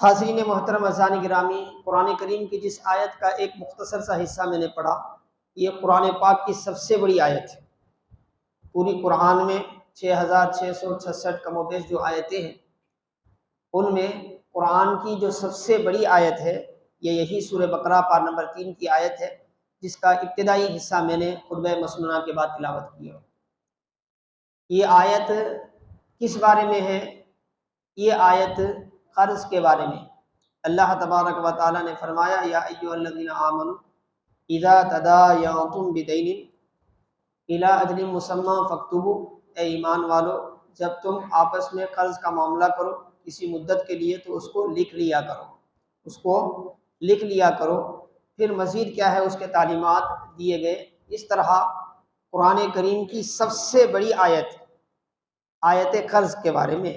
حاضرین محترم اذان گرامی، قرآن کریم کی جس آیت کا ایک مختصر سا حصہ میں نے پڑھا، یہ قرآن پاک کی سب سے بڑی آیت ہے۔ پوری قرآن میں 6666 کم و بیش جو آیتیں ہیں، ان میں قرآن کی جو سب سے بڑی آیت ہے یہ یہی سورہ بقرہ پار نمبر 3 کی آیت ہے، جس کا ابتدائی حصہ میں نے خطبہ مسنونہ کے بعد تلاوت کیا۔ یہ آیت کس بارے میں ہے؟ یہ آیت قرض کے بارے میں۔ اللہ تبارک و تعالیٰ نے فرمایا، یا ایھا الذین آمنوا اذا تداینتم بدین الی اجل مسمی فاکتبوا، اے ایمان والو جب تم آپس میں قرض کا معاملہ کرو کسی مدت کے لیے تو اس کو لکھ لیا کرو۔ پھر مزید کیا ہے، اس کے تعلیمات دیے گئے۔ اس طرح قرآن کریم کی سب سے بڑی آیت قرض کے بارے میں،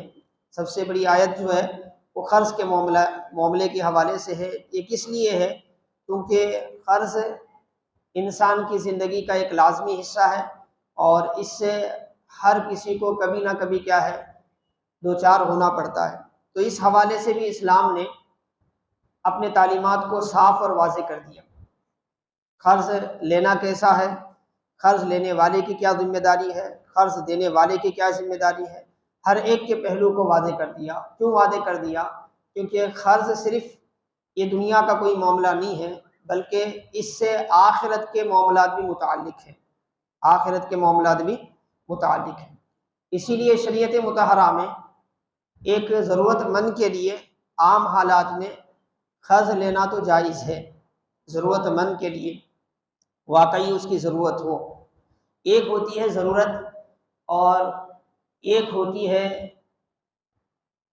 سب سے بڑی آیت جو ہے وہ قرض کے معاملے کے حوالے سے ہے۔ یہ کس لیے ہے؟ کیونکہ قرض انسان کی زندگی کا ایک لازمی حصہ ہے، اور اس سے ہر کسی کو کبھی نہ کبھی کیا ہے، دوچار ہونا پڑتا ہے۔ تو اس حوالے سے بھی اسلام نے اپنے تعلیمات کو صاف اور واضح کر دیا۔ قرض لینا کیسا ہے، قرض لینے والے کی کیا ذمہ داری ہے، قرض دینے والے کی کیا ذمہ داری ہے، ہر ایک کے پہلو کو واضح کر دیا۔ کیوں واضح کر دیا؟ کیونکہ قرض صرف یہ دنیا کا کوئی معاملہ نہیں ہے، بلکہ اس سے آخرت کے معاملات بھی متعلق ہیں۔ اسی لیے شریعت مطہرہ میں ایک ضرورت مند کے لیے عام حالات میں قرض لینا تو جائز ہے۔ ضرورت مند کے لیے واقعی اس کی ضرورت ہو، ایک ہوتی ہے ضرورت اور ایک ہوتی ہے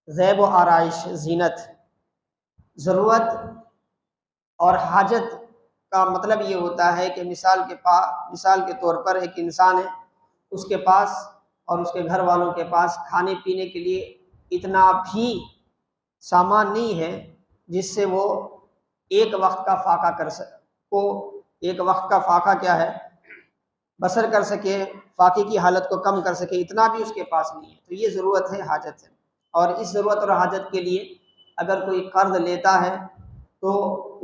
زیب و آرائش، زینت۔ ضرورت اور حاجت کا مطلب یہ ہوتا ہے کہ مثال کے طور پر ایک انسان ہے، اس کے پاس اور اس کے گھر والوں کے پاس کھانے پینے کے لیے اتنا بھی سامان نہیں ہے جس سے وہ ایک وقت کا فاقہ کیا ہے، بسر کر سکے، فاقے کی حالت کو کم کر سکے، اتنا بھی اس کے پاس نہیں ہے۔ تو یہ ضرورت ہے، حاجت ہے۔ اور اس ضرورت اور حاجت کے لیے اگر کوئی قرض لیتا ہے تو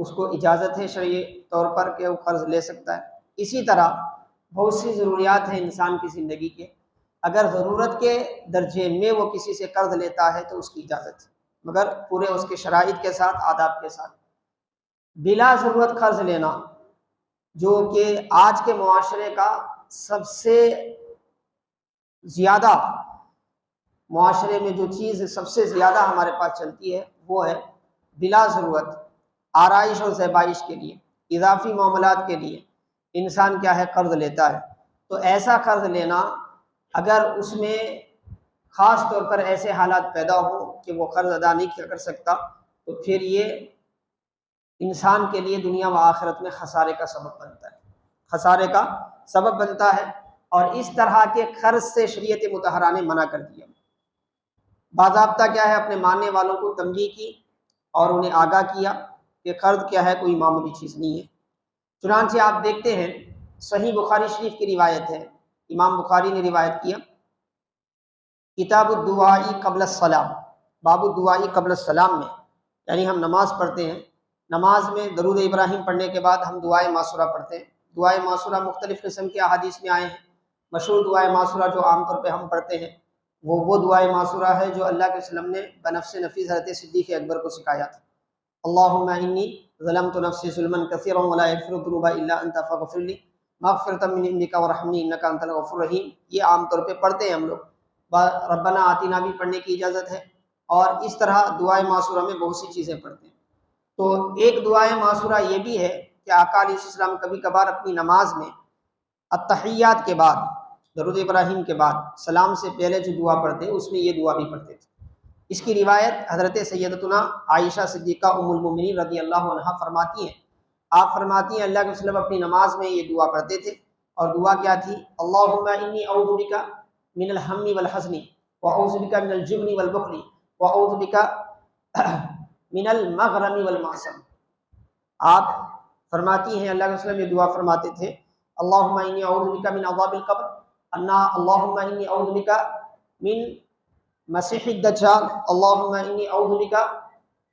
اس کو اجازت ہے شرعی طور پر کہ وہ قرض لے سکتا ہے۔ اسی طرح بہت سی ضروریات ہیں انسان کی زندگی کے، اگر ضرورت کے درجے میں وہ کسی سے قرض لیتا ہے تو اس کی اجازت ہے، مگر پورے اس کے شرائط کے ساتھ، آداب کے ساتھ۔ بلا ضرورت قرض لینا، جو کہ آج کے معاشرے کا سب سے زیادہ، معاشرے میں جو چیز سب سے زیادہ ہمارے پاس چلتی ہے وہ ہے بلا ضرورت آرائش اور زیبائش کے لیے، اضافی معاملات کے لیے انسان کیا ہے، قرض لیتا ہے۔ تو ایسا قرض لینا، اگر اس میں خاص طور پر ایسے حالات پیدا ہوں کہ وہ قرض ادا نہیں کر سکتا، تو پھر یہ انسان کے لیے دنیا و آخرت میں خسارے کا سبب بنتا ہے۔ اور اس طرح کے قرض سے شریعت مطہرہ نے منع کر دیا۔ باضابطہ کیا ہے، اپنے ماننے والوں کو تنبیہ کی اور انہیں آگاہ کیا کہ قرض کیا ہے، کوئی معمولی چیز نہیں ہے۔ چنانچہ آپ دیکھتے ہیں، صحیح بخاری شریف کی روایت ہے، امام بخاری نے روایت کیا، کتاب الدعاء قبل السلام، باب الدعاء قبل السلام میں، یعنی ہم نماز پڑھتے ہیں، نماز میں درود ابراہیم پڑھنے کے بعد ہم دعائے معصورہ پڑھتے ہیں۔ دعائے معصورہ مختلف قسم کے احادیث میں آئے ہیں۔ مشہور دعائے معصورہ جو عام طور پہ ہم پڑھتے ہیں وہ دعائے معصورہ ہے جو اللہ کے وسلم نے بنفس نفیس حضرت صدیق اکبر کو سکھایا تھا۔ اللہم انی ظلمت نفسی ظلما کثیرا ولا یغفر الذنوب الا انت فاغفر لی مغفرۃ من عندک وارحمنی انک انت الغفور الرحیم۔ یہ عام طور پہ پڑھتے ہیں ہم لوگ۔ ربنا آتینا بھی پڑھنے کی اجازت ہے، اور اس طرح دعائے معصورہ میں بہت سی چیزیں پڑھتے ہیں۔ تو ایک دعائے معصورہ یہ بھی ہے کہ آقا علیہ السلام کبھی کبھار اپنی نماز میں التحیات کے بعد، درود ابراہیم کے بعد، سلام سے پہلے جو دعا پڑھتے اس میں یہ دعا بھی پڑھتے تھے۔ اس کی روایت حضرت سیدتنا عائشہ صدیقہ ام المؤمنین رضی اللہ عنہا فرماتی ہیں، آپ فرماتی ہیں اللہ کے وسلم اپنی نماز میں یہ دعا پڑھتے تھے، اور دعا کیا تھی؟ اللہم انی اعوذ بک من الہم والحزن واعوذ بک من الجبن والبخل واعوذ بک من المغرم والمعصم۔ آپ فرماتی ہیں، اللہ کے وسلم یہ دعا فرماتے تھے، اللہم انی اعوذ بک من عذاب القبر، اللہم انی اعوذ بک من مسیح الدجال، اللہم انی اعوذ بک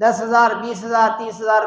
10,000, 20,000, 30,000,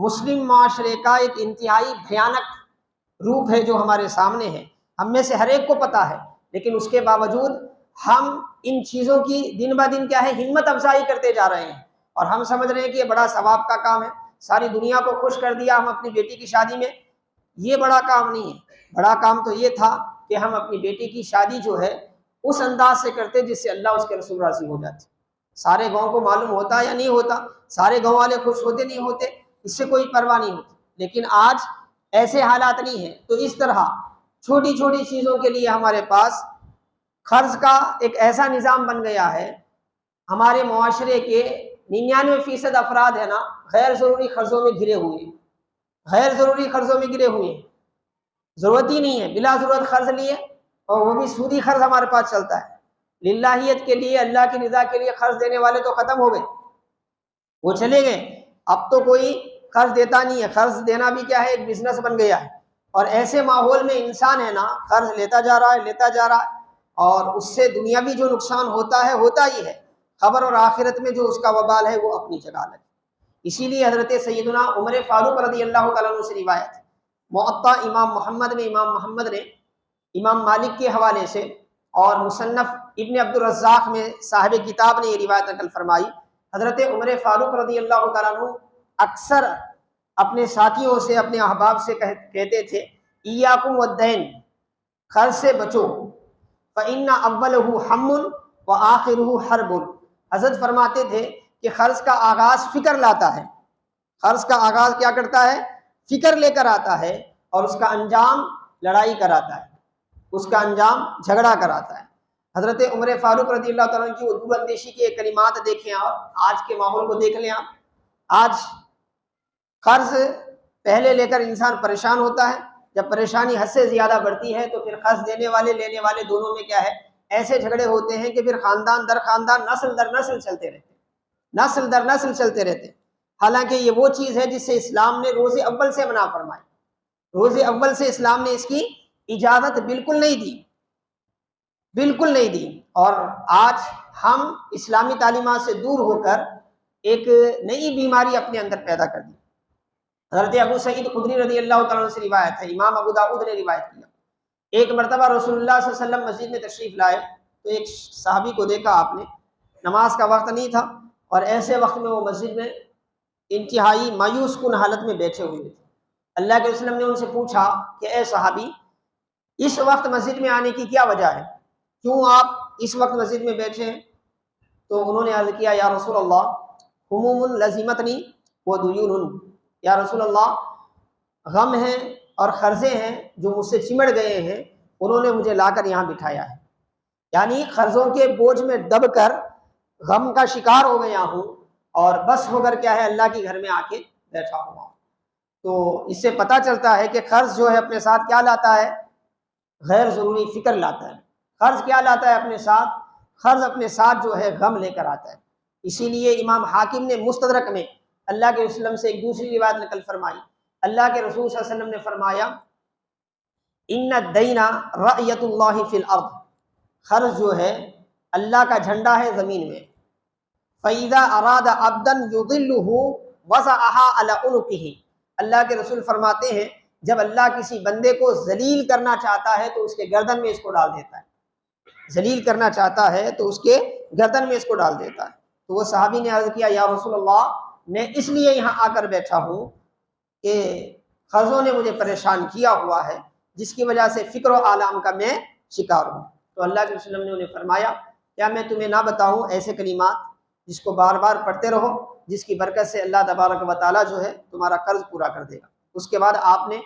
مسلم معاشرے کا ایک انتہائی بھیانک روپ ہے جو ہمارے سامنے ہے. ہم میں سے ہر ایک کو پتہ ہے، لیکن اس کے باوجود ہم ان چیزوں کی دن بہ دن کیا ہے ہمت افزائی کرتے جا رہے ہیں، اور ہم سمجھ رہے ہیں کہ یہ بڑا ثواب کا کام ہے. ساری دنیا کو خوش کر دیا ہم اپنی بیٹی کی شادی میں. یہ بڑا کام نہیں ہے. بڑا کام تو یہ تھا کہ ہم اپنی بیٹی کی شادی جو ہے اس انداز سے کرتے جس سے اللہ اس کے رسول راضی ہو جاتے. سارے گاؤں کو معلوم ہوتا یا نہیں ہوتا، سارے گاؤں والے خوش ہوتے نہیں ہوتے، اس سے کوئی پرواہ نہیں ہوتی. لیکن آج ایسے حالات نہیں ہیں. تو اس طرح چھوٹی چھوٹی چیزوں کے لیے ہمارے پاس قرض کا ایک ایسا نظام بن گیا ہے. ہمارے معاشرے کے 99% افراد ہے نا غیر ضروری قرضوں میں گرے ہوئے ہیں. غیر ضروری قرضوں میں گرے ہوئے ہیں. ضرورت ہی نہیں ہے، بلا ضرورت قرض لیے، اور وہ بھی سودی قرض ہمارے پاس چلتا ہے. للہیت کے لیے، اللہ کی رضا کے لیے قرض دینے والے تو ختم ہو گئے، وہ چلے گئے. اب تو کوئی قرض دیتا نہیں ہے. قرض دینا بھی کیا ہے ایک بزنس بن گیا ہے. اور ایسے ماحول میں انسان ہے نا قرض لیتا جا رہا ہے، اور اس سے دنیاوی جو نقصان ہوتا ہے ہوتا ہی ہے، خبر اور آخرت میں جو اس کا وبال ہے وہ اپنی جگہ ہے. اسی لیے حضرت سیدنا عمر فاروق رضی اللہ تعالیٰ عنہ سے روایت ہے، معطا امام محمد نے امام مالک کے حوالے سے اور مصنف ابن عبد الرزاق میں صاحب کتاب نے یہ روایت نقل فرمائی. حضرت عمر فاروق رضی اللہ تعالیٰ عنہ اکثر اپنے ساتھیوں سے، اپنے احباب سے کہتے تھے ایاکم والدین، قرض سے بچو، فإن اولہ ہم وآخرہ حرب. حضرت فرماتے تھے کہ قرض کا آغاز فکر لاتا ہے. قرض کا آغاز کیا کرتا ہے؟ فکر لے کر آتا ہے، اور اس کا انجام لڑائی کراتا ہے، اس کا انجام جھگڑا کراتا ہے. حضرت عمر فاروق رضی اللہ تعالیٰ عنہ کی وہ دور اندیشی کے کلمات دیکھیں آپ، آج کے ماحول کو دیکھ لیں آپ. آج قرض پہلے لے کر انسان پریشان ہوتا ہے، جب پریشانی حد سے زیادہ بڑھتی ہے تو پھر قرض دینے والے لینے والے دونوں میں کیا ہے ایسے جھگڑے ہوتے ہیں کہ پھر خاندان در خاندان، نسل در نسل چلتے رہتے، نسل در نسل چلتے رہتے. حالانکہ یہ وہ چیز ہے جس سے اسلام نے روز اول سے منع فرمائی. روز اول سے اسلام نے اس کی اجازت بالکل نہیں دی، بالکل نہیں دی. اور آج ہم اسلامی تعلیمات سے دور ہو کر ایک نئی بیماری اپنے اندر پیدا کر دی. حضرت ابو سعید خدری رضی اللہ تعالیٰ عنہ سے روایت ہے، امام ابو داؤد نے روایت کیا. ایک مرتبہ رسول اللہ صلی اللہ علیہ وسلم مسجد میں تشریف لائے تو ایک صحابی کو دیکھا آپ نے، نماز کا وقت نہیں تھا، اور ایسے وقت میں وہ مسجد میں انتہائی مایوس کن حالت میں بیٹھے ہوئے تھے. اللہ کے وسلم نے ان سے پوچھا کہ اے صحابی، اس وقت مسجد میں آنے کی کیا وجہ ہے؟ کیوں آپ اس وقت مسجد میں بیٹھے ہیں؟ تو انہوں نے عرض کیا یا رسول اللہ، ہموم لزمتنی ودیون، یا رسول اللہ غم ہیں اور قرضے ہیں جو مجھ سے چمڑ گئے ہیں، انہوں نے مجھے لا کر یہاں بٹھایا ہے. یعنی قرضوں کے بوجھ میں دب کر غم کا شکار ہو گیا ہوں، اور بس ہو کر کیا ہے اللہ کے گھر میں آ کے بیٹھا ہوا ہوں. تو اس سے پتہ چلتا ہے کہ قرض جو ہے اپنے ساتھ کیا لاتا ہے؟ غیر ضروری فکر لاتا ہے. قرض کیا لاتا ہے اپنے ساتھ؟ قرض اپنے ساتھ جو ہے غم لے کر آتا ہے. اسی لیے امام حاکم نے مستدرک میں اللہ کے وسلم سے ایک دوسری روایت نقل فرمائی. اللہ کے رسول صلی اللہ علیہ وسلم نے فرمایا ان الدین رأیت اللہ فی الارض، قرض جو ہے اللہ کا جھنڈا ہے زمین میں. فَإِذَا أَرَادَ عَبْدًا يُضِلُّهُ وَضَعَهَا عَلَى عُنُقِهِ. اللہ کے رسول فرماتے ہیں جب اللہ کسی بندے کو ذلیل کرنا چاہتا ہے تو اس کے گردن میں اس کو ڈال دیتا ہے. ذلیل کرنا چاہتا ہے تو اس کے گردن میں اس کو ڈال دیتا ہے. تو وہ صحابی نے عرض کیا یا رسول اللہ، میں اس لیے یہاں آ کر بیٹھا ہوں کہ قرضوں نے مجھے پریشان کیا ہوا ہے، جس کی وجہ سے فکر و آلام کا میں شکار ہوں. تو اللہ کے وسلم نے انہیں فرمایا کیا میں تمہیں نہ بتاؤں ایسے کلمات جس کو بار بار پڑھتے رہو، جس کی برکت سے اللہ تبارک و تعالیٰ جو ہے تمہارا قرض پورا کر دے گا. اس کے بعد آپ نے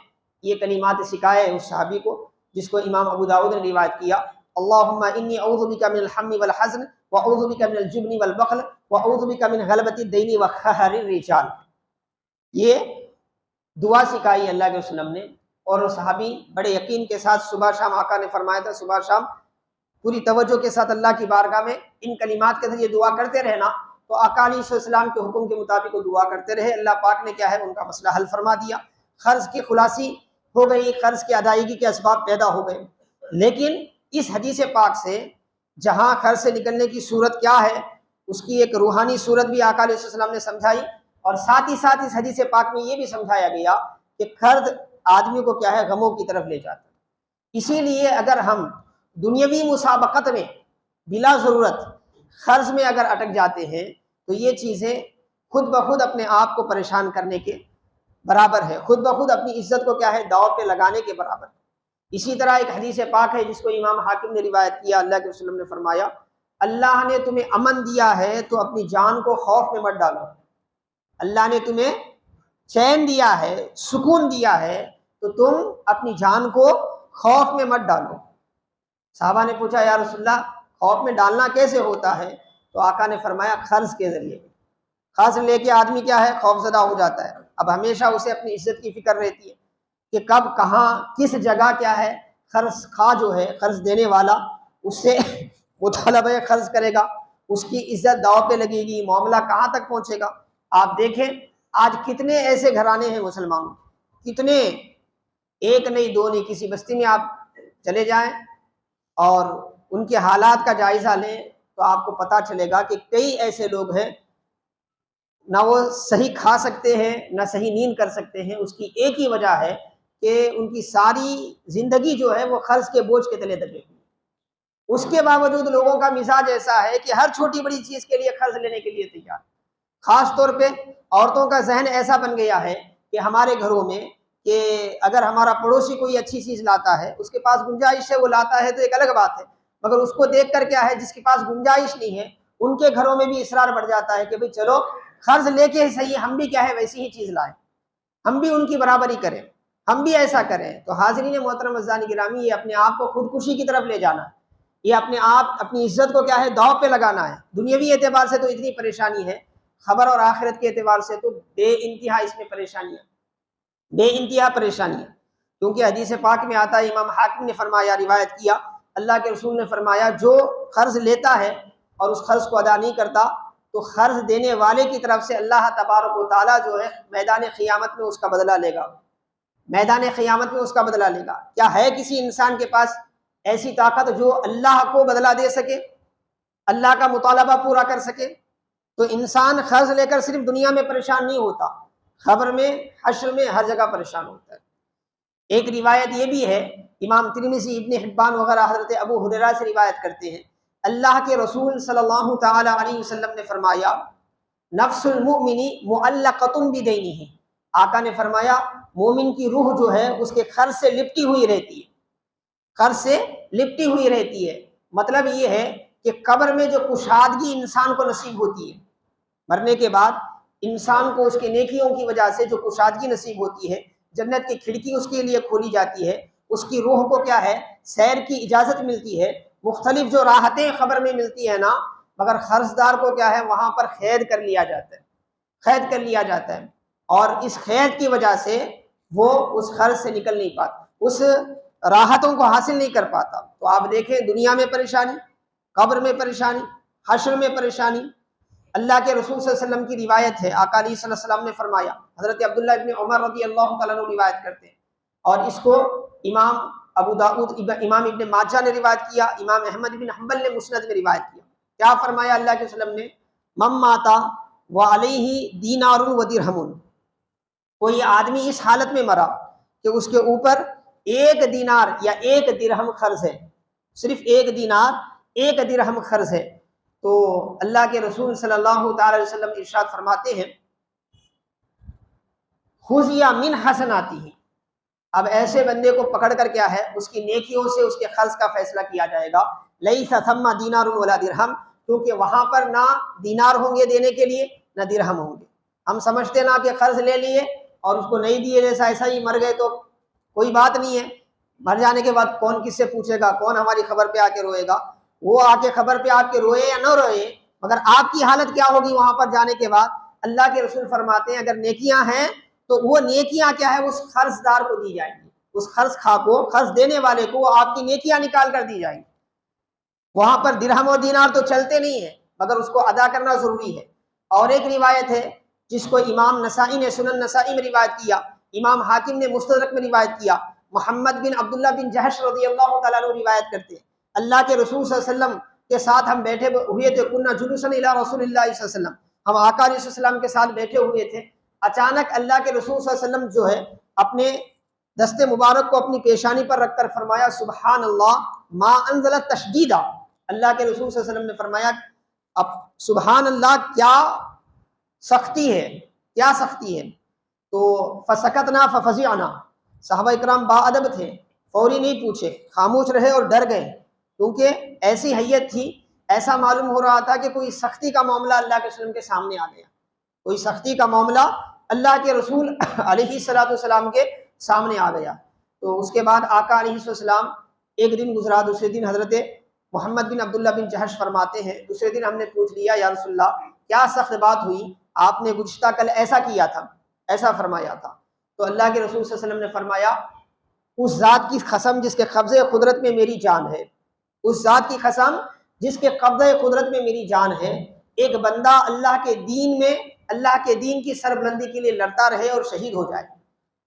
یہ کلمات سکھائے اس صحابی کو، جس کو امام ابو داؤد نے روایت کیا. اللہم انی اعوذ بک من الہم والحزن واعوذ بک من الجبن والبخل واعوذ بک من غلبۃ الدین وقہر الرجال. یہ دعا سکھائی اللہ کے وسلم نے، اور وہ صحابی بڑے یقین کے ساتھ صبح شام، آقا نے فرمایا تھا صبح شام پوری توجہ کے ساتھ اللہ کی بارگاہ میں ان کلمات کے ذریعے دعا کرتے رہنا. تو آقا علیہ السلام کے حکم کے مطابق وہ دعا کرتے رہے. اللہ پاک نے کیا ہے ان کا مسئلہ حل فرما دیا. قرض کی خلاصی ہو گئی، قرض کی ادائیگی کے اسباب پیدا ہو گئے. لیکن اس حدیث پاک سے جہاں قرض سے نکلنے کی صورت کیا ہے، اس کی ایک روحانی صورت بھی آقا علیہ السلام نے سمجھائی، اور ساتھ ہی اس حدیث پاک میں یہ بھی سمجھایا گیا کہ قرض آدمی کو کیا ہے غموں کی طرف لے جاتا ہے۔ اسی لیے اگر ہم دنیاوی مسابقت میں بلا ضرورت قرض میں اگر اٹک جاتے ہیں تو یہ چیزیں خود بخود اپنے آپ کو پریشان کرنے کے برابر ہے، خود بخود اپنی عزت کو کیا ہے داؤ پہ لگانے کے برابر ہے۔ اسی طرح ایک حدیث پاک ہے جس کو امام حاکم نے روایت کیا، اللہ کے رسول نے فرمایا اللہ نے تمہیں امن دیا ہے تو اپنی جان کو خوف میں مت ڈالو، اللہ نے تمہیں چین دیا ہے، سکون دیا ہے تو تم اپنی جان کو خوف میں مت ڈالو۔ صحابہ نے پوچھا یا رسول اللہ خوف میں ڈالنا کیسے ہوتا ہے؟ تو آقا نے فرمایا قرض کے ذریعے۔ قرض لے کے آدمی کیا ہے خوف زدہ ہو جاتا ہے، اب ہمیشہ اسے اپنی عزت کی فکر رہتی ہے کہ کب کہاں کس جگہ کیا ہے قرض خواہ جو ہے قرض دینے والا اس سے مطالبہ قرض کرے گا، اس کی عزت داؤ پہ لگے گی، معاملہ کہاں تک پہنچے گا۔ آپ دیکھیں آج کتنے ایسے گھرانے ہیں مسلمانوں، کتنے، ایک نہیں دو نہیں، کسی بستی میں آپ چلے جائیں اور ان کے حالات کا جائزہ لیں تو آپ کو پتہ چلے گا کہ کئی ایسے لوگ ہیں نہ وہ صحیح کھا سکتے ہیں نہ صحیح نیند کر سکتے ہیں۔ اس کی ایک ہی وجہ ہے کہ ان کی ساری زندگی جو ہے وہ قرض کے بوجھ کے تلے دبے ہوئی۔ اس کے باوجود لوگوں کا مزاج ایسا ہے کہ ہر چھوٹی بڑی چیز کے لیے قرض لینے کے لیے تیار۔ خاص طور پہ عورتوں کا ذہن ایسا بن گیا ہے کہ ہمارے گھروں میں کہ اگر ہمارا پڑوسی کوئی اچھی چیز لاتا ہے، اس کے پاس گنجائش ہے وہ لاتا ہے تو ایک الگ بات ہے، مگر اس کو دیکھ کر کیا ہے جس کے پاس گنجائش نہیں ہے ان کے گھروں میں بھی اصرار بڑھ جاتا ہے کہ بھئی چلو قرض لے کے ہی صحیح ہم بھی کیا ہے ویسی ہی چیز لائیں، ہم بھی ان کی برابری کریں، ہم بھی ایسا کریں۔ تو حاضرین محترم عزیزان گرامی، یہ اپنے آپ کو خودکشی کی طرف لے جانا ہے، یہ اپنے آپ اپنی عزت کو کیا ہے داؤ پہ لگانا ہے۔ دنیاوی اعتبار سے تو اتنی پریشانی ہے، خبر اور آخرت کے اعتبار سے تو بے انتہا اس میں پریشانیاں، بے انتہا پریشانیاں، کیونکہ حدیث پاک میں آتا ہے، امام حاکم نے فرمایا روایت کیا، اللہ کے رسول نے فرمایا جو قرض لیتا ہے اور اس قرض کو ادا نہیں کرتا تو قرض دینے والے کی طرف سے اللہ تبارک و تعالیٰ جو ہے میدان قیامت میں اس کا بدلہ لے گا، میدان قیامت میں اس کا بدلہ لے گا۔ کیا ہے کسی انسان کے پاس ایسی طاقت جو اللہ کو بدلہ دے سکے، اللہ کا مطالبہ پورا کر سکے؟ تو انسان قرض لے کر صرف دنیا میں پریشان نہیں ہوتا، قبر میں حشر میں ہر جگہ پریشان ہوتا ہے۔ ایک روایت یہ بھی ہے، امام ترمذی ابن حبان وغیرہ حضرت ابو ہریرہ سے روایت کرتے ہیں، اللہ کے رسول صلی اللہ تعالی علیہ وسلم نے فرمایا نفس المؤمن معلقۃ بدینہ، آقا نے فرمایا مومن کی روح جو ہے اس کے قرض سے لپٹی ہوئی رہتی ہے، قرض سے لپٹی ہوئی رہتی ہے۔ مطلب یہ ہے کہ قبر میں جو کشادگی انسان کو نصیب ہوتی ہے، مرنے کے بعد انسان کو اس کے نیکیوں کی وجہ سے جو کشادگی نصیب ہوتی ہے، جنت کی کھڑکی اس کے لیے کھولی جاتی ہے، اس کی روح کو کیا ہے سیر کی اجازت ملتی ہے، مختلف جو راحتیں قبر میں ملتی ہیں نا، مگر قرض دار کو کیا ہے وہاں پر قید کر لیا جاتا ہے، قید کر لیا جاتا ہے، اور اس قید کی وجہ سے وہ اس قرض سے نکل نہیں پاتا، اس راحتوں کو حاصل نہیں کر پاتا۔ تو آپ دیکھیں دنیا میں پریشانی، قبر میں پریشانی، حشر میں پریشانی۔ اللہ کے رسول صلی اللہ علیہ وسلم کی روایت ہے، آقا علیہ صلی اللہ علیہ وسلم نے فرمایا، حضرت عبداللہ ابن عمر رضی اللہ تعالیٰ عنہ روایت کرتے ہیں، اور اس کو امام ابو داؤد امام ابن ماجہ نے روایت کیا، امام احمد بن حنبل نے مسند میں روایت کیا۔ کیا فرمایا اللہ کے وسلم نے، من مات وعلیہ دینار و درہم، کوئی آدمی اس حالت میں مرا کہ اس کے اوپر ایک دینار یا ایک درہم قرض ہے، صرف ایک دینار ایک درہم قرض ہے، تو اللہ کے رسول صلی اللہ تعالی علیہ وسلم ارشاد فرماتے ہیں خذیا من حسناتہ، اب ایسے بندے کو پکڑ کر کیا ہے اس کی نیکیوں سے اس کے قرض کا فیصلہ کیا جائے گا، لیس ثم دینار ولا درہم، کیونکہ وہاں پر نہ دینار ہوں گے دینے کے لیے نہ درہم ہوں گے۔ ہم سمجھتے نا کہ قرض لے لیے اور اس کو نہیں دیے، جیسا ایسا ہی مر گئے تو کوئی بات نہیں ہے، مر جانے کے بعد کون کس سے پوچھے گا، کون ہماری خبر پہ آ کے روئے گا؟ وہ آ کے خبر پہ آپ کے روئے یا نہ روئے، مگر آپ کی حالت کیا ہوگی وہاں پر جانے کے بعد؟ اللہ کے رسول فرماتے ہیں اگر نیکیاں ہیں تو وہ نیکیاں کیا ہے اس قرض دار کو دی جائیں گی، اس قرض خواہ کو، قرض دینے والے کو وہ آپ کی نیکیاں نکال کر دی جائیں گی۔ وہاں پر درہم اور دینار تو چلتے نہیں ہیں، مگر اس کو ادا کرنا ضروری ہے۔ اور ایک روایت ہے جس کو امام نسائی نے سنن نسائی میں روایت کیا، امام حاکم نے مستدرک میں روایت کیا، محمد بن عبداللہ بن جہش رضی اللہ تعالیٰ عنہ روایت کرتے ہیں، اللہ کے رسول صلی اللہ علیہ وسلم کے ساتھ ہم بیٹھے ہوئے تھے، کنہ جلوسا الی رسول اللہ صلی اللہ علیہ وسلم، ہم آقا علیہ السلام کے ساتھ بیٹھے ہوئے تھے، اچانک اللہ کے رسول صلی اللہ علیہ وسلم جو ہے اپنے دست مبارک کو اپنی پیشانی پر رکھ کر فرمایا سبحان اللہ ما انزل تشدیدا، اللہ کے رسول صلی اللہ علیہ وسلم نے فرمایا اب سبحان اللہ کیا سختی ہے، کیا سختی ہے۔ تو فسکتنا ففزعنا، صحابہ اکرام با ادب تھے، فوری نہیں پوچھے، خاموش رہے اور ڈر گئے، کیونکہ ایسی حیت تھی، ایسا معلوم ہو رہا تھا کہ کوئی سختی کا معاملہ اللہ کے وسلم کے سامنے آ گیا، کوئی سختی کا معاملہ اللہ کے رسول علیہ السلام کے سامنے آ گیا۔ تو اس کے بعد آقا علیہ السلام ایک دن گزرا، دوسرے دن حضرت محمد بن عبداللہ بن جہش فرماتے ہیں دوسرے دن ہم نے پوچھ لیا یا رسول اللہ کیا سخت بات ہوئی، آپ نے گزشتہ کل ایسا کیا تھا، ایسا فرمایا تھا۔ تو اللہ کے رسول صلی اللہ علیہ وسلم نے فرمایا اس ذات کی قسم جس کے قبضے قدرت میں میری جان ہے، اس ذات کی قسم جس کے قبضے قدرت میں میری جان ہے، ایک بندہ اللہ کے دین میں، اللہ کے دین کی سربلندی کے لیے لڑتا رہے اور شہید ہو جائے،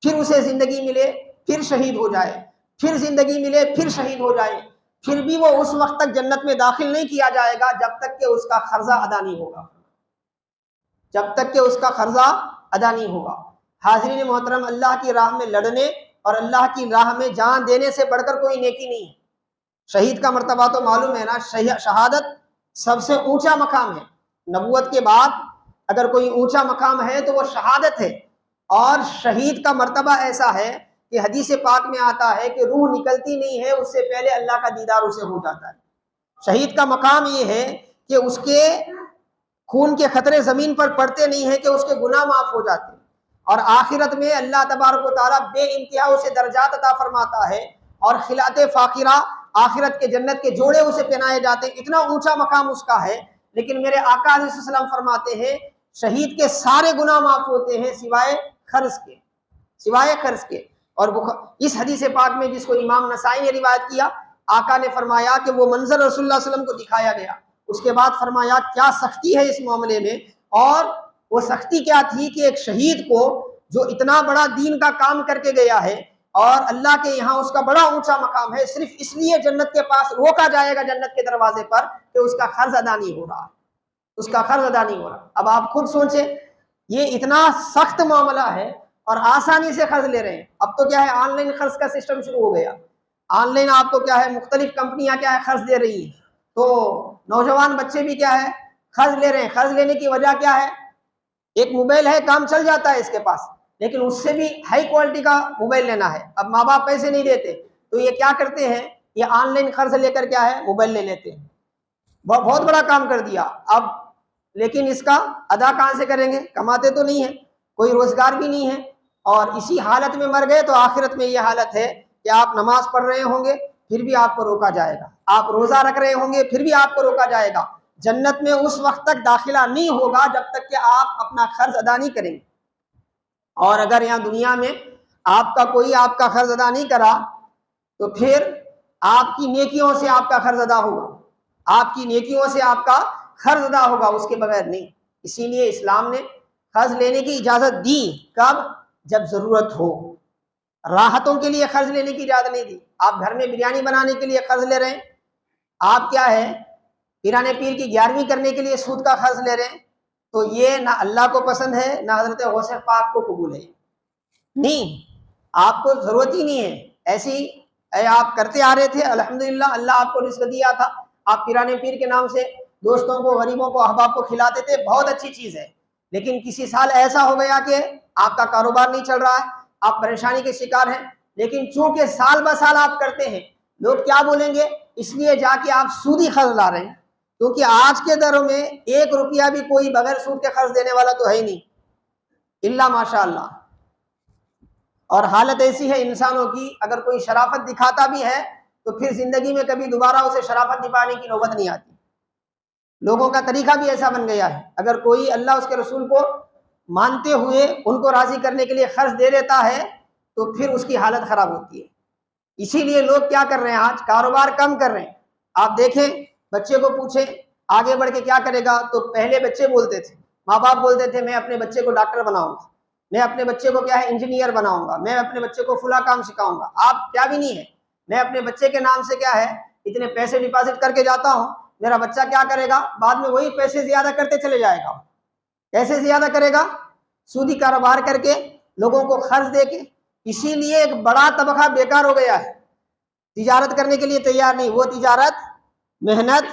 پھر اسے زندگی ملے پھر شہید ہو جائے، پھر زندگی ملے پھر شہید ہو جائے، پھر بھی وہ اس وقت تک جنت میں داخل نہیں کیا جائے گا جب تک کہ اس کا قرضہ ادا نہیں ہوگا، جب تک کہ اس کا قرضہ ادا نہیں ہوگا۔ حاضرین محترم، اللہ کی راہ میں لڑنے اور اللہ کی راہ میں جان دینے سے بڑھ کر کوئی نیکی نہیں ہے۔ شہید کا مرتبہ تو معلوم ہے نا، شہادت سب سے اونچا مقام ہے، نبوت کے بعد اگر کوئی اونچا مقام ہے تو وہ شہادت ہے، اور شہید کا مرتبہ ایسا ہے کہ حدیث پاک میں آتا ہے کہ روح نکلتی نہیں ہے اس سے پہلے اللہ کا دیدار اسے ہو جاتا ہے۔ شہید کا مقام یہ ہے کہ اس کے خون کے قطرے زمین پر پڑتے نہیں ہیں کہ اس کے گناہ معاف ہو جاتے ہیں، اور آخرت میں اللہ تبارک و تعالیٰ بے انتہا اسے درجات عطا فرماتا ہے، اور خلعت فاخرہ آخرت کے جنت کے جوڑے اسے پہنائے جاتے ہیں، اتنا اونچا مقام اس کا ہے۔ لیکن میرے آقا علیہ السلام فرماتے ہیں شہید کے سارے گناہ معاف ہوتے ہیں سوائے قرض کے، سوائے قرض کے۔ اور اس حدیث پاک میں جس کو امام نسائی نے روایت کیا، آقا نے فرمایا کہ وہ منظر رسول اللہ صلی اللہ علیہ وسلم کو دکھایا گیا، اس کے بعد فرمایا کیا سختی ہے اس معاملے میں، اور وہ سختی کیا تھی کہ ایک شہید کو جو اتنا بڑا دین کا کام کر کے گیا ہے اور اللہ کے یہاں اس کا بڑا اونچا مقام ہے، صرف اس لیے جنت کے پاس روکا جائے گا جنت کے دروازے پر کہ اس کا قرض ادا نہیں ہو رہا، اس کا قرض ادا نہیں ہو رہا۔ اب آپ خود سوچیں، یہ اتنا سخت معاملہ ہے اور آسانی سے قرض لے رہے ہیں۔ اب تو کیا ہے، آن لائن قرض کا سسٹم شروع ہو گیا، آن لائن آپ کو کیا ہے مختلف کمپنیاں کیا ہے قرض دے رہی ہیں، تو نوجوان بچے بھی کیا ہے قرض لے رہے ہیں۔ قرض لینے کی وجہ کیا ہے، ایک موبائل ہے کام چل جاتا ہے اس کے پاس، لیکن اس سے بھی ہائی کوالٹی کا موبائل لینا ہے، اب ماں باپ پیسے نہیں دیتے تو یہ کیا کرتے ہیں، یہ آن لائن قرض لے کر کیا ہے موبائل لے لیتے ہیں، بہت بڑا کام کر دیا اب، لیکن اس کا ادا کہاں سے کریں گے، کماتے تو نہیں ہیں، کوئی روزگار بھی نہیں ہے، اور اسی حالت میں مر گئے تو آخرت میں یہ حالت ہے کہ آپ نماز پڑھ رہے ہوں گے پھر بھی آپ کو روکا جائے گا، آپ روزہ رکھ رہے ہوں گے پھر بھی آپ کو روکا جائے گا، جنت میں اس وقت تک داخلہ نہیں ہوگا جب تک کہ آپ اپنا قرض ادا نہیں کریں گے۔ اور اگر یہاں دنیا میں آپ کا کوئی آپ کا قرض ادا نہیں کرا تو پھر آپ کی نیکیوں سے آپ کا قرض ادا ہوگا، آپ کی نیکیوں سے آپ کا قرض ادا ہوگا، اس کے بغیر نہیں۔ اسی لیے اسلام نے قرض لینے کی اجازت دی، کب؟ جب ضرورت ہو۔ راحتوں کے لیے قرض لینے کی اجازت نہیں دی۔ آپ گھر میں بریانی بنانے کے لیے قرض لے رہے ہیں، آپ کیا ہے پیران پیر کی 11ویں کرنے کے لیے سود کا قرض لے رہے ہیں، تو یہ نہ اللہ کو پسند ہے نہ حضرت غوث پاک کو قبول ہے، نہیں، آپ کو ضرورت ہی نہیں ہے، ایسی آپ کرتے آ رہے تھے، الحمدللہ اللہ آپ کو رزق دیا تھا، آپ پیران پیر کے نام سے دوستوں کو، غریبوں کو، احباب کو کھلاتے تھے، بہت اچھی چیز ہے، لیکن کسی سال ایسا ہو گیا کہ آپ کا کاروبار نہیں چل رہا ہے، آپ پریشانی کے شکار ہیں، لیکن چونکہ سال بہ سال آپ کرتے ہیں، لوگ کیا بولیں گے، اس لیے جا کے آپ سودی قرض لا رہے ہیں، کیونکہ آج کے دور میں 1 روپیہ بھی کوئی بغیر سود کے قرض دینے والا تو ہے ہی نہیں، الا ماشاء اللہ۔ اور حالت ایسی ہے انسانوں کی، اگر کوئی شرافت دکھاتا بھی ہے تو پھر زندگی میں کبھی دوبارہ اسے شرافت دکھانے کی نوبت نہیں آتی، لوگوں کا طریقہ بھی ایسا بن گیا ہے، اگر کوئی اللہ اس کے رسول کو مانتے ہوئے ان کو راضی کرنے کے لیے قرض دے دیتا ہے تو پھر اس کی حالت خراب ہوتی ہے۔ اسی لیے لوگ کیا کر رہے ہیں، آج کاروبار کم کر رہے ہیں۔ آپ دیکھیں، بچے کو پوچھیں آگے بڑھ کے کیا کرے گا، تو پہلے بچے بولتے تھے، ماں باپ بولتے تھے میں اپنے بچے کو ڈاکٹر بناؤں گا، میں اپنے بچے کو کیا ہے انجینئر بناؤں گا، میں اپنے بچے کو فلاں کام سکھاؤں گا۔ آپ کیا بھی نہیں ہے، میں اپنے بچے کے نام سے کیا ہے اتنے پیسے ڈپازٹ کر کے جاتا ہوں، میرا بچہ کیا کرے گا، بعد میں وہی پیسے زیادہ کرتے چلے جائے گا، کیسے زیادہ کرے گا؟ سودی کاروبار کر کے، لوگوں کو قرض دے کے۔ اسی لیے ایک بڑا طبقہ بیکار ہو گیا ہے، تجارت کرنے کے لیے تیار نہیں۔ وہ تجارت، محنت،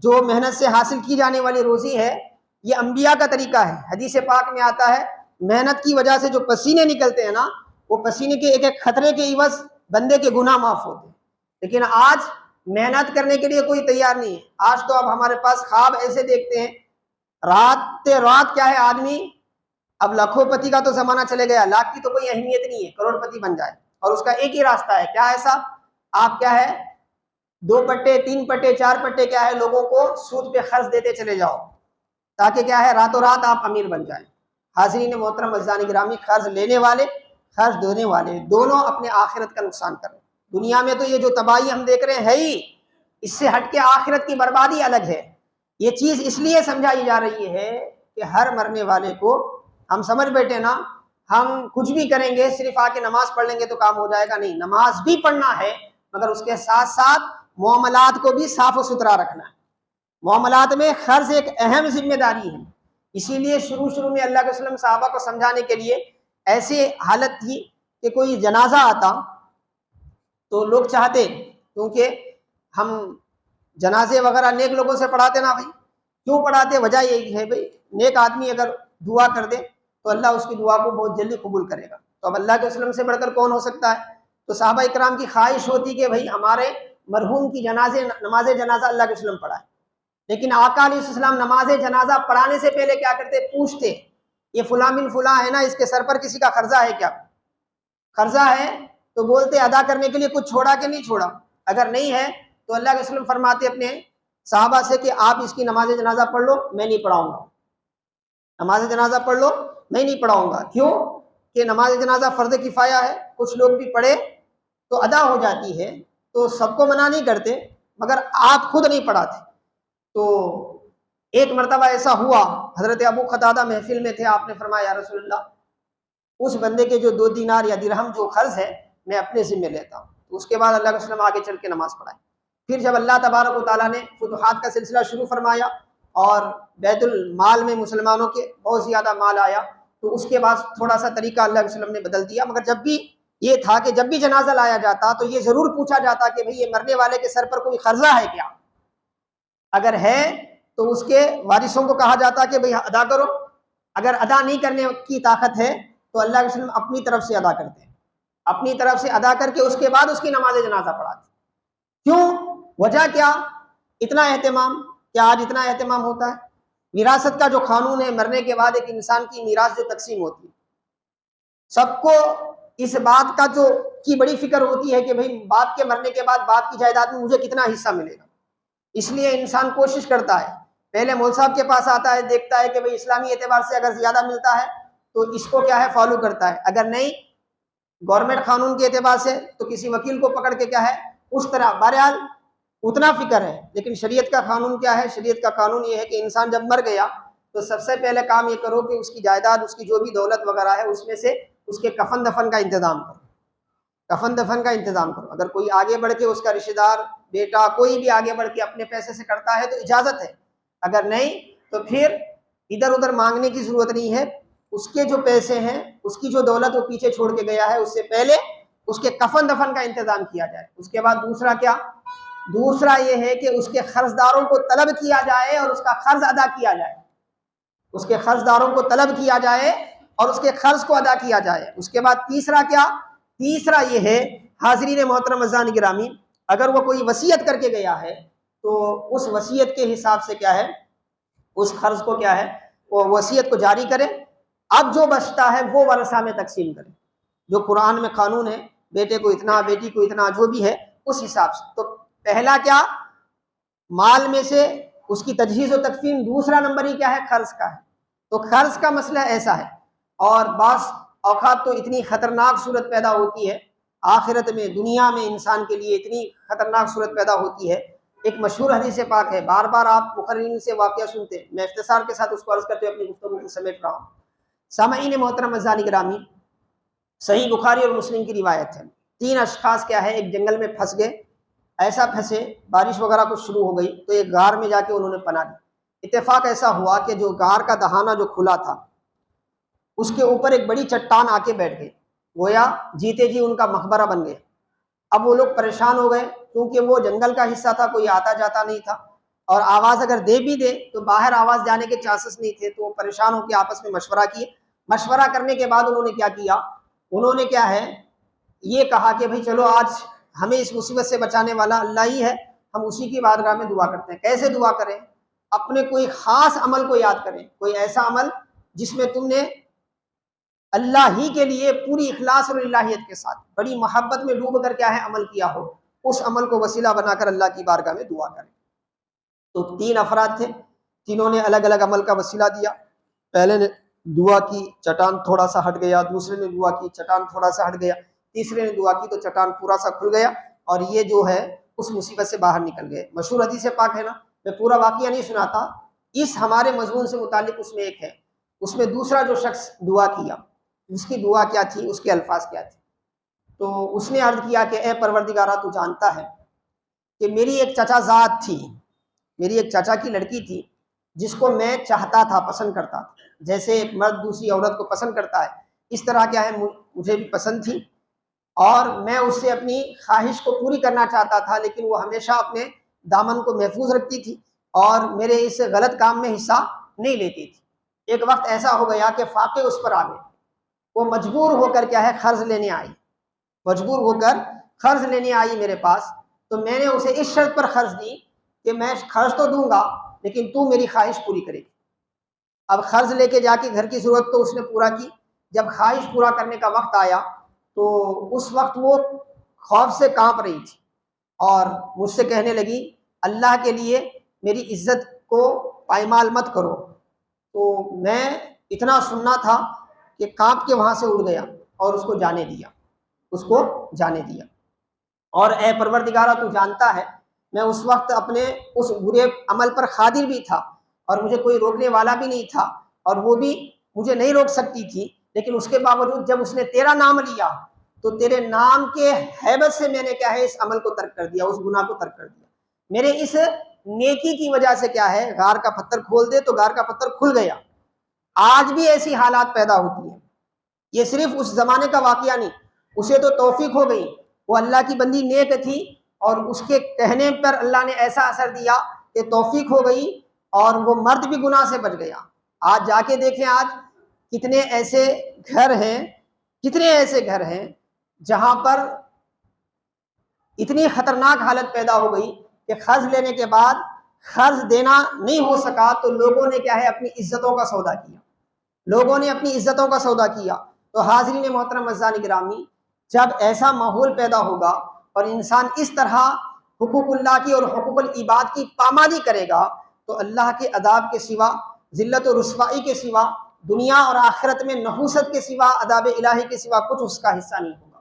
جو محنت سے حاصل کی جانے والی روزی ہے، یہ انبیاء کا طریقہ ہے۔ حدیث پاک میں آتا ہے محنت کی وجہ سے جو پسینے نکلتے ہیں نا، وہ پسینے کے ایک ایک قطرے کے عوض بندے کے گناہ معاف ہوتے ہیں۔ لیکن آج محنت کرنے کے لیے کوئی تیار نہیں ہے۔ آج تو اب ہمارے پاس خواب ایسے دیکھتے ہیں، رات کیا ہے آدمی، اب لاکھوں پتی کا تو زمانہ چلے گیا، لاکھ کی تو کوئی اہمیت نہیں ہے، کروڑ پتی بن جائے، اور اس کا ایک ہی راستہ ہے، کیا ایسا؟ آپ کیا ہے 2 پٹے 3 پٹے 4 پٹے کیا ہے لوگوں کو سود پہ قرض دیتے چلے جاؤ، تاکہ کیا ہے راتوں رات آپ امیر بن جائیں۔ حاضرین محترم عزیزان گرامی، قرض لینے والے، قرض دینے والے دونوں اپنے آخرت کا نقصان کر رہے ہیں۔ دنیا میں تو یہ جو تباہی ہم دیکھ رہے ہیں ہے ہی، اس سے ہٹ کے آخرت کی بربادی الگ ہے۔ یہ چیز اس لیے سمجھائی جا رہی ہے کہ ہر مرنے والے کو، ہم سمجھ بیٹھے نا ہم کچھ بھی کریں گے، صرف آ کے نماز پڑھ لیں گے تو کام ہو جائے گا، نہیں، نماز بھی پڑھنا ہے، مگر اس کے ساتھ ساتھ معاملات کو بھی صاف و ستھرا رکھنا ہے۔ معاملات میں قرض ایک اہم ذمہ داری ہے۔ اسی لیے شروع میں اللہ کے وسلم صحابہ کو سمجھانے کے لیے ایسی حالت تھی کہ کوئی جنازہ آتا تو لوگ چاہتے، کیونکہ ہم جنازے وغیرہ نیک لوگوں سے پڑھاتے نا بھائی، کیوں پڑھاتے؟ وجہ یہی ہے بھائی، نیک آدمی اگر دعا کر دے تو اللہ اس کی دعا کو بہت جلدی قبول کرے گا۔ تو اب اللہ کے وسلم سے بڑھ کر کون ہو سکتا ہے؟ تو صحابہ اکرام کی خواہش ہوتی کہ بھائی ہمارے مرحوم کی نماز جنازہ اللہ کے وسلم پڑھائے۔ لیکن آقا علیہ السلام نماز جنازہ پڑھانے سے پہلے کیا کرتے؟ پوچھتے یہ فلاں بن فلاں ہے نا، اس کے سر پر کسی کا قرضہ ہے کیا؟ قرضہ ہے تو بولتے ادا کرنے کے لیے کچھ چھوڑا کہ نہیں چھوڑا؟ اگر نہیں ہے تو اللہ کے وسلم فرماتے اپنے صحابہ سے کہ آپ اس کی نماز جنازہ پڑھ لو، میں نہیں پڑھاؤں گا۔ نماز جنازہ پڑھ لو، میں نہیں پڑھاؤں گا۔ کیوں؟ کہ نماز جنازہ فرض کفایہ ہے، کچھ لوگ بھی پڑھے تو ادا ہو جاتی ہے، تو سب کو منع نہیں کرتے، مگر آپ خود نہیں پڑھاتے۔ تو ایک مرتبہ ایسا ہوا، حضرت ابو قتادہ محفل میں تھے، آپ نے فرمایا یا رسول اللہ، اس بندے کے جو 2 دینار یا درہم جو قرض ہے میں اپنے ذمہ لیتا ہوں۔ تو اس کے بعد اللہ کے وسلم آگے چل کے نماز پڑھائے۔ پھر جب اللہ تبارک و تعالیٰ نے فتوحات کا سلسلہ شروع فرمایا اور بیت المال میں مسلمانوں کے بہت زیادہ مال آیا، تو اس کے بعد تھوڑا سا طریقہ اللہ کے وسلم نے بدل دیا، مگر جب بھی یہ تھا کہ جب بھی جنازہ لایا جاتا تو یہ ضرور پوچھا جاتا کہ بھئی یہ مرنے والے کے سر پر کوئی قرضہ ہے کیا؟ اگر ہے تو اس کے وارثوں کو کہا جاتا کہ بھئی ادا کرو، اگر ادا نہیں کرنے کی طاقت ہے تو اللہ کے وسلم اپنی طرف سے ادا کرتے ہیں، اپنی طرف سے ادا کر کے اس کے بعد اس کی نماز جنازہ پڑھاتے۔ کیوں؟ وجہ کیا؟ اتنا اہتمام، کیا آج اتنا اہتمام ہوتا ہے؟ وراثت کا جو قانون ہے، مرنے کے بعد ایک انسان کی میراث جو تقسیم ہوتی ہے، سب کو اس بات کا کی بڑی فکر ہوتی ہے کہ بھئی باپ کے مرنے کے بعد باپ کی جائیداد میں مجھے کتنا حصہ ملے گا۔ اس لیے انسان کوشش کرتا ہے، پہلے مول صاحب کے پاس آتا ہے، دیکھتا ہے کہ بھئی اسلامی اعتبار سے اگر زیادہ ملتا ہے تو اس کو کیا ہے فالو کرتا ہے، اگر نہیں گورنمنٹ قانون کے اعتبار سے تو کسی وکیل کو پکڑ کے کیا ہے اس طرح۔ بہرحال اتنا فکر ہے، لیکن شریعت کا قانون کیا ہے؟ شریعت کا قانون یہ ہے کہ انسان جب مر گیا تو سب سے پہلے کام یہ کرو کہ اس کی جائیداد، اس کی جو بھی دولت وغیرہ ہے، اس میں سے اس کے کفن دفن کا انتظام کرو، کفن دفن کا انتظام کرو۔ اگر کوئی آگے بڑھ کے اس کا رشتہ دار، بیٹا، کوئی بھی آگے بڑھ کے اپنے پیسے سے کرتا ہے تو اجازت ہے، اگر نہیں تو پھر ادھر ادھر مانگنے کی ضرورت نہیں ہے۔ اس کے جو پیسے ہیں، اس کی جو دولت وہ پیچھے چھوڑ کے گیا ہے، اس سے پہلے اس کے کفن دفن کا انتظام کیا جائے۔ اس کے بعد دوسرا کیا؟ دوسرا یہ ہے کہ اس کے قرض داروں کو طلب کیا جائے اور اس کا قرض ادا کیا جائے، اس کے قرض داروں کو طلب کیا جائے اور اس کے قرض کو ادا کیا جائے۔ اس کے بعد تیسرا کیا؟ تیسرا یہ ہے حاضرین محترم عزیزان گرامی، اگر وہ کوئی وصیت کر کے گیا ہے تو اس وصیت کے حساب سے کیا ہے اس قرض کو کیا ہے وہ وصیت کو جاری کرے، اب جو بچتا ہے وہ ورثہ میں تقسیم کرے، جو قرآن میں قانون ہے، بیٹے کو اتنا، بیٹی کو اتنا، جو بھی ہے اس حساب سے۔ تو پہلا کیا؟ مال میں سے اس کی تجہیز و تکفین، دوسرا نمبر ہی کیا ہے؟ قرض کا ہے۔ تو قرض کا مسئلہ ایسا ہے، اور بعض اوقات تو اتنی خطرناک صورت پیدا ہوتی ہے آخرت میں، دنیا میں انسان کے لیے اتنی خطرناک صورت پیدا ہوتی ہے۔ ایک مشہور حدیث پاک ہے، بار بار آپ مقررین سے واقعہ سنتے ہیں، میں اختصار کے ساتھ اس کو عرض کرتے ہوئے اپنی گفتگو کو سمیٹ رہا ہوں۔ سامعین محترم عزیزان گرامی، صحیح بخاری اور مسلم کی روایت ہے، 3 اشخاص کیا ہے ایک جنگل میں پھنس گئے، ایسا پھنسے، بارش وغیرہ کچھ شروع ہو گئی تو ایک غار میں جا کے انہوں نے پناہ دی۔ اتفاق ایسا ہوا کہ جو غار کا دہانہ جو کھلا تھا اس کے اوپر ایک بڑی چٹان آ کے بیٹھ گئی، گویا جیتے جی ان کا مقبرہ بن گیا۔ اب وہ لوگ پریشان ہو گئے کیونکہ وہ جنگل کا حصہ تھا، کوئی آتا جاتا نہیں تھا، اور آواز اگر دے بھی دے تو باہر آواز جانے کے چانسز نہیں تھے، تو وہ پریشان ہو کے آپس میں مشورہ کیے۔ مشورہ کرنے کے بعد انہوں نے کیا کیا، انہوں نے کیا ہے یہ کہا کہ بھئی چلو آج ہمیں اس مصیبت سے بچانے والا اللہ ہی ہے، ہم اسی کی بارگاہ میں دعا کرتے ہیں۔ کیسے دعا کریں؟ اپنے کوئی خاص عمل کو یاد کریں، کوئی ایسا عمل جس میں تم نے اللہ ہی کے لیے پوری اخلاص اور الہیت کے ساتھ بڑی محبت میں ڈوب کر کیا ہے عمل کیا ہو، اس عمل کو وسیلہ بنا کر اللہ کی بارگاہ میں دعا کریں۔ تو 3 افراد تھے، تینوں نے الگ الگ عمل کا وسیلہ دیا۔ پہلے نے دعا کی، چٹان تھوڑا سا ہٹ گیا، دوسرے نے دعا کی، چٹان تھوڑا سا ہٹ گیا، تیسرے نے دعا کی تو چٹان پورا سا کھل گیا، اور یہ جو ہے اس مصیبت سے باہر نکل گئے۔ مشہور حدیث پاک ہے نا، میں پورا واقعہ نہیں سناتا، اس ہمارے مضمون سے متعلق اس میں ایک ہے، اس میں دوسرا جو شخص دعا کیا اس کی دعا کیا تھی، اس کے الفاظ کیا تھے؟ تو اس نے عرض کیا کہ اے پروردگارہ تو جانتا ہے کہ میری ایک چچا زاد تھی، میری ایک چچا کی لڑکی تھی جس کو میں چاہتا تھا، پسند کرتا تھا، جیسے ایک مرد دوسری عورت کو پسند کرتا ہے اس طرح کیا ہے مجھے بھی پسند تھی، اور میں اس سے اپنی خواہش کو پوری کرنا چاہتا تھا، لیکن وہ ہمیشہ اپنے دامن کو محفوظ رکھتی تھی اور میرے اس غلط کام میں حصہ نہیں لیتی تھی۔ ایک وقت ایسا ہو گیا کہ فاقے اس پر آ گئے، وہ مجبور ہو کر کیا ہے قرض لینے آئی، مجبور ہو کر قرض لینے آئی میرے پاس، تو میں نے اسے اس شرط پر قرض دی کہ میں قرض تو دوں گا لیکن تو میری خواہش پوری کرے گی۔ اب قرض لے کے جا کے گھر کی ضرورت تو اس نے پورا کی، جب خواہش پورا کرنے کا وقت آیا تو اس وقت وہ خوف سے کانپ رہی تھی اور مجھ سے کہنے لگی اللہ کے لیے میری عزت کو پائمال مت کرو۔ تو میں اتنا سننا تھا کہ کانپ کے وہاں سے اڑ گیا اور اس کو جانے دیا، اس کو جانے دیا۔ اور اے پروردگارہ تو جانتا ہے میں اس وقت اپنے اس برے عمل پر قادر بھی تھا اور مجھے کوئی روکنے والا بھی نہیں تھا، اور وہ بھی مجھے نہیں روک سکتی تھی، لیکن اس کے باوجود جب اس نے تیرا نام لیا تو تیرے نام کے ہیبت سے میں نے کیا ہے اس عمل کو ترک کر دیا، اس گناہ کو ترک کر دیا۔ میرے اس نیکی کی وجہ سے کیا ہے غار کا پتھر کھول دے تو غار کا پتھر کھل گیا۔ آج بھی ایسی حالات پیدا ہوتی ہیں، یہ صرف اس زمانے کا واقعہ نہیں، اسے تو توفیق ہو گئی، وہ اللہ کی بندی نیک تھی اور اس کے کہنے پر اللہ نے ایسا اثر دیا کہ توفیق ہو گئی اور وہ مرد بھی گناہ سے بچ گیا۔ آج جا کے دیکھیں، آج کتنے ایسے گھر ہیں، کتنے ایسے گھر ہیں جہاں پر اتنی خطرناک حالت پیدا ہو گئی کہ قرض لینے کے بعد قرض دینا نہیں ہو سکا تو لوگوں نے کیا ہے اپنی عزتوں کا سودا کیا، لوگوں نے اپنی عزتوں کا سودا کیا۔ تو حاضرین محترم عزیزان گرامی، جب ایسا ماحول پیدا ہوگا اور انسان اس طرح حقوق اللہ کی اور حقوق العباد کی پامالی کرے گا تو اللہ کے عذاب کے سوا، ذلت و رسوائی کے سوا، دنیا اور آخرت میں نحوست کے سوا، عذاب الہی کے سوا کچھ اس کا حصہ نہیں ہوگا۔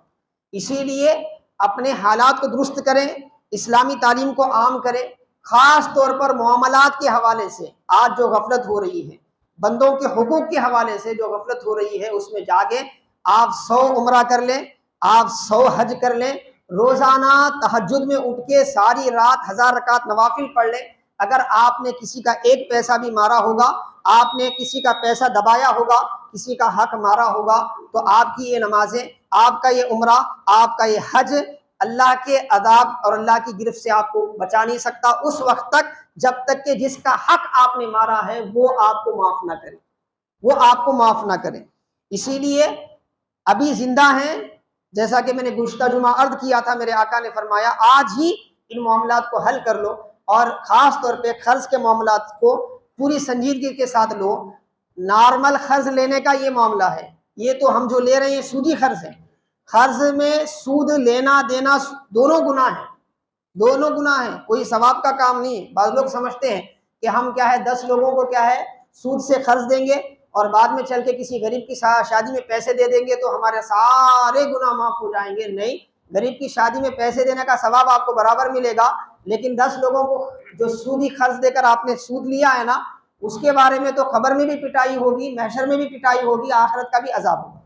اسی لیے اپنے حالات کو درست کریں، اسلامی تعلیم کو عام کریں، خاص طور پر معاملات کے حوالے سے آج جو غفلت ہو رہی ہے، بندوں کے حقوق کے حوالے سے جو غفلت ہو رہی ہے، اس میں جاگیں۔ آپ 100 عمرہ کر لیں، آپ 100 حج کر لیں، روزانہ تہجد میں اٹھ کے ساری رات 1000 رکعت نوافل پڑھ لیں۔ اگر آپ نے کسی کا ایک پیسہ بھی مارا ہوگا، آپ نے کسی کا پیسہ دبایا ہوگا، کسی کا حق مارا ہوگا، تو آپ کی یہ نمازیں، آپ کا یہ عمرہ، آپ کا یہ حج اللہ کے عذاب اور اللہ کی گرفت سے آپ کو بچا نہیں سکتا اس وقت تک جب تک کہ جس کا حق آپ نے مارا ہے وہ آپ کو معاف نہ کرے، وہ آپ کو معاف نہ کرے۔ اسی لیے ابھی زندہ ہیں، جیسا کہ میں نے گزشتہ جمعہ عرض کیا تھا، میرے آقا نے فرمایا آج ہی ان معاملات کو حل کر لو، اور خاص طور پہ قرض کے معاملات کو پوری سنجیدگی کے ساتھ لو۔ نارمل قرض لینے کا یہ معاملہ ہے، یہ تو ہم جو لے رہے ہیں سودی قرض ہے۔ قرض میں سود لینا دینا دونوں گناہ ہیں، دونوں گناہ ہیں، کوئی ثواب کا کام نہیں ہے۔ بعض لوگ سمجھتے ہیں کہ ہم کیا ہے 10 لوگوں کو کیا ہے سود سے قرض دیں گے اور بعد میں چل کے کسی غریب کی شادی میں پیسے دے دیں گے تو ہمارے سارے گناہ معاف ہو جائیں گے۔ نہیں، غریب کی شادی میں پیسے دینے کا ثواب آپ کو برابر ملے گا، لیکن 10 لوگوں کو جو سودی قرض دے کر آپ نے سود لیا ہے نا، اس کے بارے میں تو قبر میں بھی پٹائی ہوگی، محشر میں بھی پٹائی ہوگی، آخرت کا بھی عذاب ہوگا۔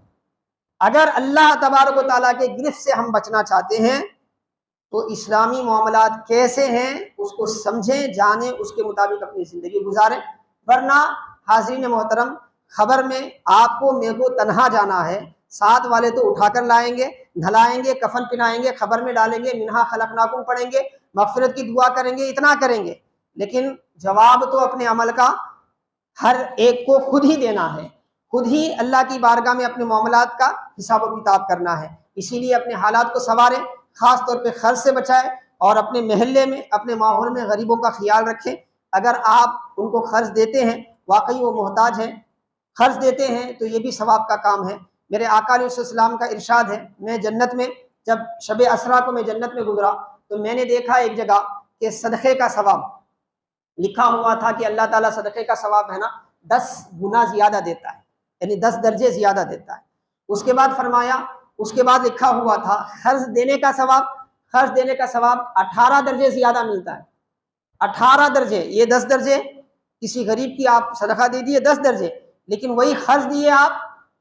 اگر اللہ تبارک و تعالیٰ کے گرفت سے ہم بچنا چاہتے ہیں تو اسلامی معاملات کیسے ہیں اس کو سمجھیں، جانیں، اس کے مطابق اپنی زندگی گزاریں، ورنہ حاضرین محترم خبر میں آپ کو میرے کو تنہا جانا ہے، ساتھ والے تو اٹھا کر لائیں گے، نہلائیں گے، کفن پہنائیں گے، خبر میں ڈالیں گے، منہا خلقناکم پڑھیں گے، مغفرت کی دعا کریں گے، اتنا کریں گے، لیکن جواب تو اپنے عمل کا ہر ایک کو خود ہی دینا ہے، خود ہی اللہ کی بارگاہ میں اپنے معاملات کا حساب و کتاب کرنا ہے۔ اسی لیے اپنے حالات کو سنواریں، خاص طور پہ خرچ سے بچائیں، اور اپنے محلے میں، اپنے ماحول میں غریبوں کا خیال رکھیں۔ اگر آپ ان کو خرچ دیتے ہیں، واقعی وہ محتاج ہیں، خرچ دیتے ہیں تو یہ بھی ثواب کا کام ہے۔ میرے آقا علیہ السلام کا ارشاد ہے، میں جنت میں جب شب اسریٰ کو میں جنت میں گزرا تو میں نے دیکھا ایک جگہ کہ صدقے کا ثواب لکھا ہوا تھا کہ اللہ تعالیٰ صدقے کا ثواب ہے نا 10 گنا زیادہ دیتا ہے، یعنی 10 درجے زیادہ دیتا ہے۔ اس کے بعد فرمایا، اس کے بعد لکھا ہوا تھا خرچ دینے کا ثواب 18 درجے زیادہ ملتا ہے۔ 18 درجے، یہ 10 درجے کسی غریب کی آپ صدقہ دے دیے 10 درجے، لیکن وہی خرچ دیے آپ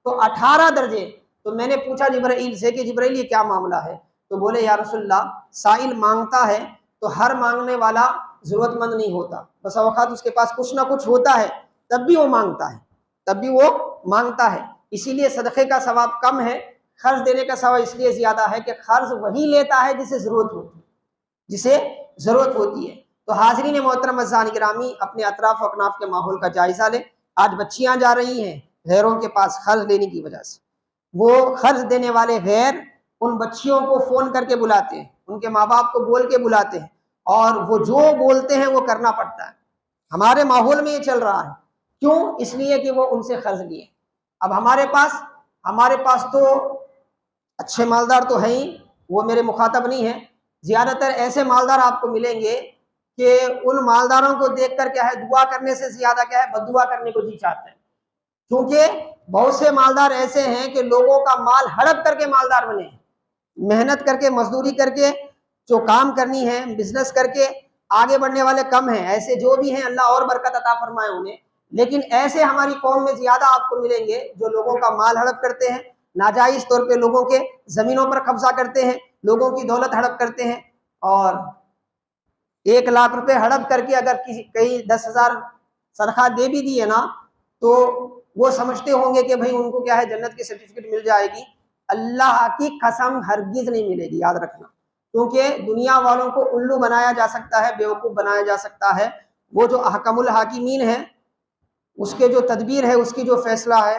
تو 18 درجے۔ تو میں نے پوچھا جبرائیل سے کہ جبرائیل یہ کیا معاملہ ہے؟ تو بولے یا رسول اللہ، سائل مانگتا ہے تو ہر مانگنے والا ضرورت مند نہیں ہوتا، بس اوقات اس کے پاس کچھ نہ کچھ ہوتا ہے، تب بھی وہ مانگتا ہے، اسی لیے صدقے کا ثواب کم ہے، خرچ دینے کا ثواب اس لیے زیادہ ہے کہ خرچ وہی لیتا ہے جسے ضرورت ہوتی ہے۔ تو حاضرین محترم عزیزان گرامی، اپنے اطراف و اکناف کے ماحول کا جائزہ لیں۔ آج بچیاں جا رہی ہیں غیروں کے پاس خرچ لینے کی وجہ سے، وہ خرچ دینے والے غیر ان بچیوں کو فون کر کے بلاتے ہیں، ان کے ماں باپ کو بول کے بلاتے ہیں، اور وہ جو بولتے ہیں وہ کرنا پڑتا ہے۔ ہمارے ماحول میں یہ چل رہا ہے، کیوں؟ اس لیے کہ وہ ان سے قرض لیے۔ اب ہمارے پاس تو اچھے مالدار تو ہیں ہی، وہ میرے مخاطب نہیں ہیں، زیادہ تر ایسے مالدار آپ کو ملیں گے کہ ان مالداروں کو دیکھ کر کیا ہے، دعا کرنے سے زیادہ کیا ہے، بد دعا کرنے کو جی چاہتے ہیں، کیونکہ بہت سے مالدار ایسے ہیں کہ لوگوں کا مال ہڑپ کر کے مالدار بنے ہیں، محنت کر کے، مزدوری کر کے، جو کام کرنی ہے، بزنس کر کے آگے بڑھنے والے کم ہیں، ایسے جو بھی ہیں اللہ اور برکت عطا فرمائے انہیں، لیکن ایسے ہماری قوم میں زیادہ آپ کو ملیں گے جو لوگوں کا مال ہڑپ کرتے ہیں، ناجائز طور پہ لوگوں کے زمینوں پر قبضہ کرتے ہیں، لوگوں کی دولت ہڑپ کرتے ہیں، اور 1 لاکھ روپے ہڑپ کر کے اگر کہیں 10,000 صدقہ دے بھی دیے نا تو وہ سمجھتے ہوں گے کہ بھئی ان کو کیا ہے، جنت کی سرٹیفکیٹ مل جائے گی۔ اللہ کی قسم ہرگز نہیں ملے گی، یاد رکھنا، کیونکہ دنیا والوں کو الو بنایا جا سکتا ہے، بیوقوف بنایا جا سکتا ہے، وہ جو احکم الحاکمین ہے، اس کے جو تدبیر ہے، اس کی جو فیصلہ ہے،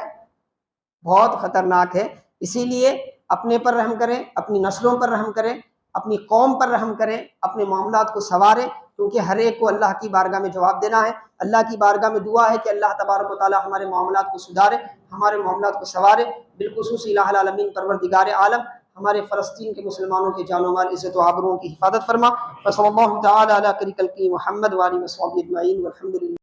بہت خطرناک ہے۔ اسی لیے اپنے پر رحم کریں، اپنی نسلوں پر رحم کریں، اپنی قوم پر رحم کریں، اپنے معاملات کو سنواریں، کیونکہ ہر ایک کو اللہ کی بارگاہ میں جواب دینا ہے۔ اللہ کی بارگاہ میں دعا ہے کہ اللہ تبارک و تعالی ہمارے معاملات کو سدھارے، ہمارے معاملات کو سنوارے، بالخصوص الہ العالمین پروردگار عالم ہمارے فلسطین کے مسلمانوں کے جان و مال، عزت و آبروؤں کی حفاظت فرما۔ وصلی اللہ تعالی علی خیر خلقہ محمد وآلہ وصحبہ اجمعین والحمد للہ۔